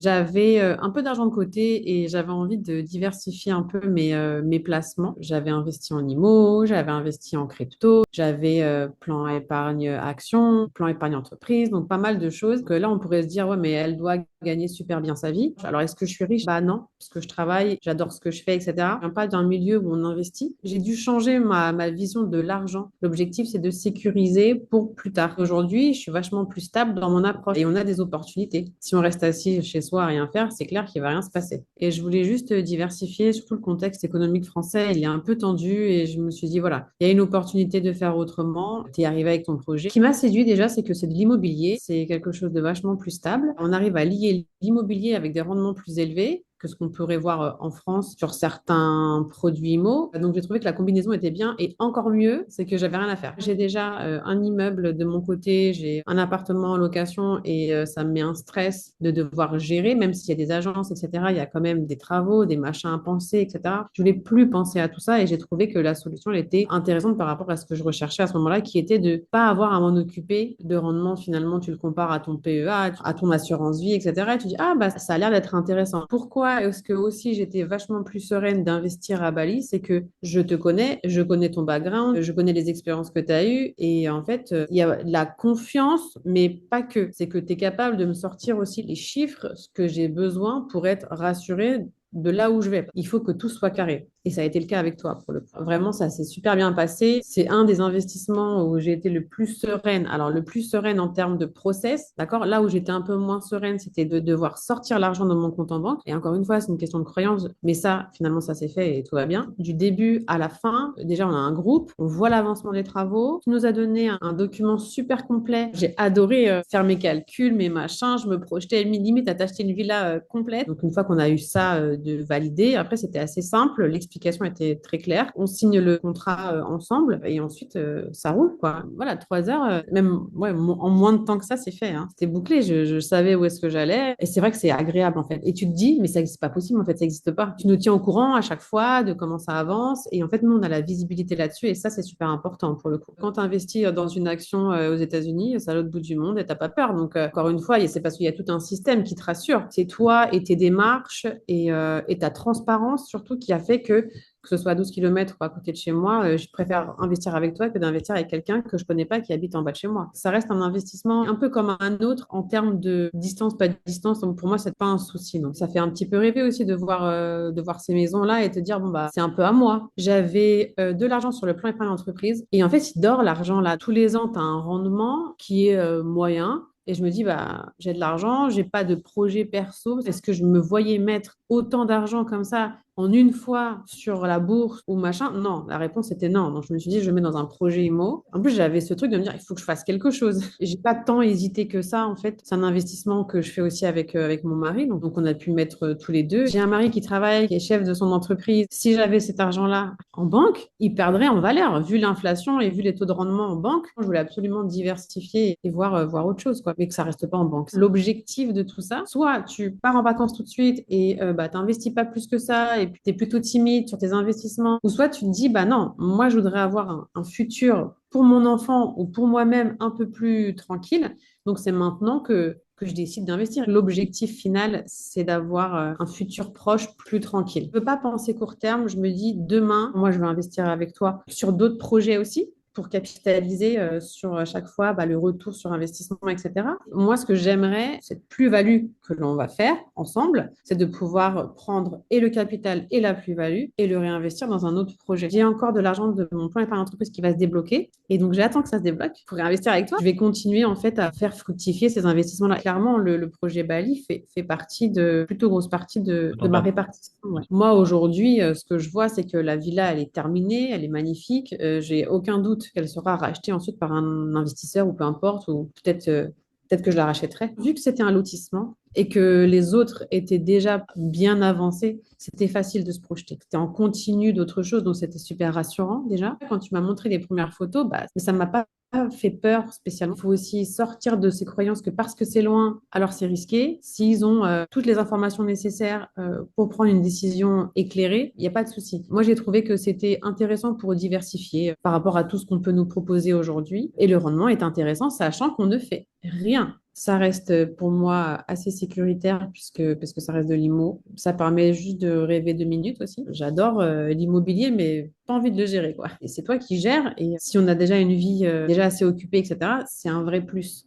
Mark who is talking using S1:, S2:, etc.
S1: J'avais un peu d'argent de côté et j'avais envie de diversifier un peu mes placements. J'avais investi en IMO, j'avais investi en crypto, j'avais plan épargne action, plan épargne entreprise, donc pas mal de choses que là, on pourrait se dire, ouais, mais elle doit gagner super bien sa vie. Alors, est-ce que je suis riche? Bah non, parce que je travaille, j'adore ce que je fais, etc. Je viens pas d'un milieu où on investit. J'ai dû changer ma vision de l'argent. L'objectif, c'est de sécuriser pour plus tard. Aujourd'hui, je suis vachement plus stable dans mon approche et on a des opportunités. Si on reste assis chez soi à rien faire, c'est clair qu'il va rien se passer. Et je voulais juste diversifier, surtout le contexte économique français, il est un peu tendu et je me suis dit, voilà, il y a une opportunité de faire autrement. Tu es arrivé avec ton projet. Ce qui m'a séduit déjà, c'est que c'est de l'immobilier. C'est quelque chose de vachement plus stable. On arrive à lier l'immobilier avec des rendements plus élevés que ce qu'on pourrait voir en France sur certains produits IMO. Donc j'ai trouvé que la combinaison était bien et encore mieux, c'est que j'avais rien à faire. J'ai déjà un immeuble de mon côté, j'ai un appartement en location et ça me met un stress de devoir gérer, même s'il y a des agences, etc. Il y a quand même des travaux, des machins à penser, etc. Je voulais plus penser à tout ça et j'ai trouvé que la solution elle était intéressante par rapport à ce que je recherchais à ce moment-là, qui était de pas avoir à m'en occuper de rendement. Finalement, tu le compares à ton PEA, à ton assurance vie, etc. Et tu dis, ah bah ça a l'air d'être intéressant. Pourquoi est-ce que aussi j'étais vachement plus sereine d'investir à Bali? C'est que je te connais, je connais ton background, je connais les expériences que tu as eues et en fait, il y a la confiance, mais pas que. C'est que tu es capable de me sortir aussi les chiffres, ce que j'ai besoin pour être rassurée de là où je vais. Il faut que tout soit carré. Et ça a été le cas avec toi, pour le coup. Vraiment, ça s'est super bien passé. C'est un des investissements où j'ai été le plus sereine. Alors, le plus sereine en termes de process, d'accord? Là où j'étais un peu moins sereine, c'était de devoir sortir l'argent de mon compte en banque. Et encore une fois, c'est une question de croyance. Mais ça, finalement, ça s'est fait et tout va bien. Du début à la fin, déjà, on a un groupe, on voit l'avancement des travaux. Tu nous as donné un document super complet. J'ai adoré faire mes calculs, mes machins. Je me projetais limite à t'acheter une villa complète. Donc, une fois qu'on a eu ça de validé, après, c'était assez simple. L'explication était très claire. On signe le contrat ensemble et ensuite, ça roule, quoi. Voilà, 3 heures, même ouais, en moins de temps que ça, c'est fait, hein. C'était bouclé. Je savais où est-ce que j'allais. Et c'est vrai que c'est agréable, en fait. Et tu te dis, mais ça, c'est pas possible, en fait, ça n'existe pas. Tu nous tiens au courant à chaque fois de comment ça avance. Et en fait, nous, on a la visibilité là-dessus. Et ça, c'est super important pour le coup. Quand tu investis dans une action aux États-Unis, c'est à l'autre bout du monde et t'as pas peur. Donc, encore une fois, c'est parce qu'il y a tout un système qui te rassure. C'est toi et tes démarches et ta transparence surtout qui a fait que ce soit à 12 kilomètres ou à côté de chez moi, je préfère investir avec toi que d'investir avec quelqu'un que je connais pas qui habite en bas de chez moi. Ça reste un investissement un peu comme un autre en termes de distance, pas de distance. Donc pour moi, c'est pas un souci. Donc ça fait un petit peu rêver aussi de voir ces maisons-là et te dire, bon, bah, c'est un peu à moi. J'avais de l'argent sur le plan épargne entreprise et en fait, il dort l'argent là. Tous les ans, tu as un rendement qui est moyen. Et je me dis, bah, j'ai de l'argent, j'ai pas de projet perso. Est-ce que je me voyais mettre autant d'argent comme ça en une fois sur la bourse ou machin? Non, la réponse était non. Donc je me suis dit, je mets dans un projet IMO. En plus, j'avais ce truc de me dire, il faut que je fasse quelque chose. Et j'ai pas tant hésité que ça, en fait. C'est un investissement que je fais aussi avec mon mari. Donc on a pu mettre tous les deux. J'ai un mari qui travaille, qui est chef de son entreprise. Si j'avais cet argent-là en banque, il perdrait en valeur. Vu l'inflation et vu les taux de rendement en banque, je voulais absolument diversifier et voir autre chose, quoi, mais que ça reste pas en banque. L'objectif de tout ça, soit tu pars en vacances tout de suite et bah, tu n'investis pas plus que ça et puis tu es plutôt timide sur tes investissements, ou soit tu te dis, bah non, moi je voudrais avoir un futur pour mon enfant ou pour moi-même un peu plus tranquille. Donc c'est maintenant que je décide d'investir. L'objectif final, c'est d'avoir un futur proche plus tranquille. Je ne veux pas penser court terme, je me dis demain, moi je vais investir avec toi sur d'autres projets aussi pour capitaliser sur à chaque fois bah, le retour sur investissement, etc. Moi, ce que j'aimerais, cette plus-value que l'on va faire ensemble, c'est de pouvoir prendre et le capital et la plus-value et le réinvestir dans un autre projet. J'ai encore de l'argent de mon plan épargne entreprise qui va se débloquer et donc j'attends que ça se débloque pour réinvestir avec toi. Je vais continuer en fait à faire fructifier ces investissements-là. Clairement, le projet Bali fait partie plutôt grosse partie de ma répartition. Ouais. Moi, aujourd'hui, ce que je vois, c'est que la villa, elle est terminée, elle est magnifique. J'ai aucun doute qu'elle sera rachetée ensuite par un investisseur ou peu importe, ou peut-être que je la rachèterai. Vu que c'était un lotissement et que les autres étaient déjà bien avancés, c'était facile de se projeter. C'était en continu d'autres choses, donc c'était super rassurant déjà. Quand tu m'as montré les premières photos, bah, ça ne m'a pas fait peur spécialement. Il faut aussi sortir de ces croyances que parce que c'est loin, alors c'est risqué. S'ils ont toutes les informations nécessaires pour prendre une décision éclairée, il n'y a pas de souci. Moi, j'ai trouvé que c'était intéressant pour diversifier par rapport à tout ce qu'on peut nous proposer aujourd'hui. Et le rendement est intéressant, sachant qu'on ne fait rien. Ça reste pour moi assez sécuritaire parce que ça reste de l'IMO. Ça permet juste de rêver 2 minutes aussi. J'adore l'immobilier, mais pas envie de le gérer, quoi. Et c'est toi qui gères. Et si on a déjà une vie déjà assez occupée, etc., c'est un vrai plus.